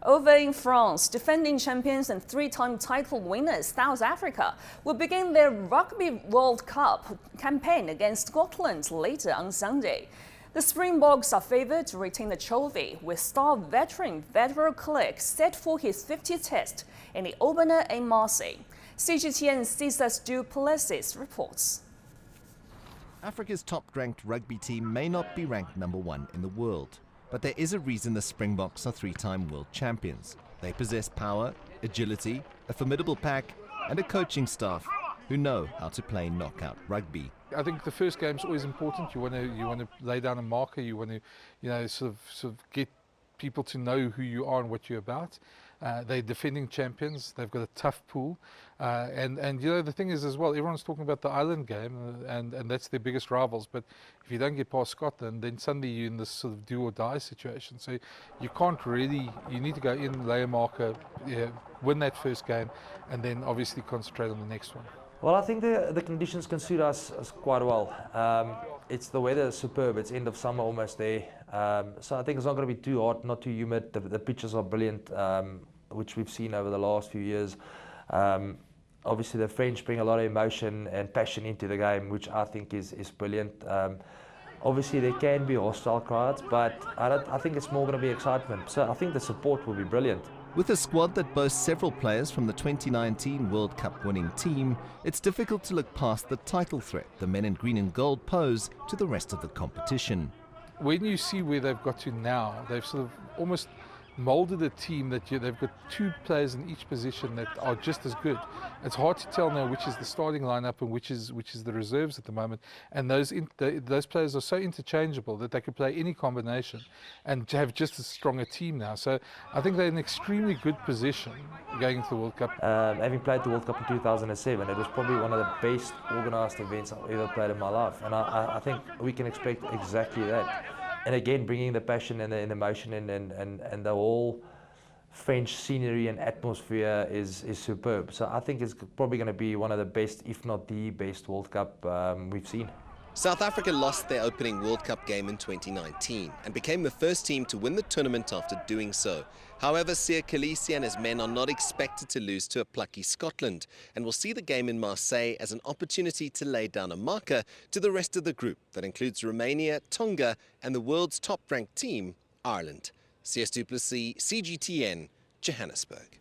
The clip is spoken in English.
Over in France, defending champions and three-time title winners South Africa will begin their Rugby World Cup campaign against Scotland later on Sunday. The Springboks are favoured to retain the trophy, with star veteran Fan de Klerk set for his 50th test in the opener in Marseille. CGTN's Cesar Du Plessis reports. Africa's top-ranked rugby team may not be ranked #1 in the world, but there is a reason the Springboks are three-time world champions. They possess power, agility, a formidable pack, and a coaching staff who know how to play knockout rugby. I think the first game is always important. You want to lay down a marker. You want to sort of get people to know who you are and what you're about. They're defending champions. They've got a tough pool, and the thing is as well, everyone's talking about the Ireland game, and that's their biggest rivals. But if you don't get past Scotland, then suddenly you're in this sort of do or die situation. So you can't really. You need to go in, lay a marker, win that first game, and then obviously concentrate on the next one. Well, I think the conditions can suit us quite well. It's the weather is superb. It's end of summer almost there. So I think it's not going to be too hot, not too humid. The pitches are brilliant, which we've seen over the last few years. Obviously, the French bring a lot of emotion and passion into the game, which I think is brilliant. Obviously, there can be hostile crowds, but I think it's more going to be excitement. So I think the support will be brilliant. With a squad that boasts several players from the 2019 World Cup winning team, it's difficult to look past the title threat the men in green and gold pose to the rest of the competition. When you see where they've got to now, they've sort of almost molded a team that they've got two players in each position that are just as good. It's hard to tell now which is the starting lineup and which is the reserves at the moment. And those players are so interchangeable that they can play any combination and have just as strong a team now. So I think they're in an extremely good position going into the World Cup. Having played the World Cup in 2007, it was probably one of the best organised events I've ever played in my life. And I think we can expect exactly that. And again, bringing the passion and the emotion and the whole French scenery and atmosphere is superb. So I think it's probably going to be one of the best, if not the best World Cup we've seen. South Africa lost their opening World Cup game in 2019 and became the first team to win the tournament after doing so. However, Siya Kolisi and his men are not expected to lose to a plucky Scotland and will see the game in Marseille as an opportunity to lay down a marker to the rest of the group that includes Romania, Tonga and the world's top-ranked team, Ireland. Cesar Du Plessis, CGTN, Johannesburg.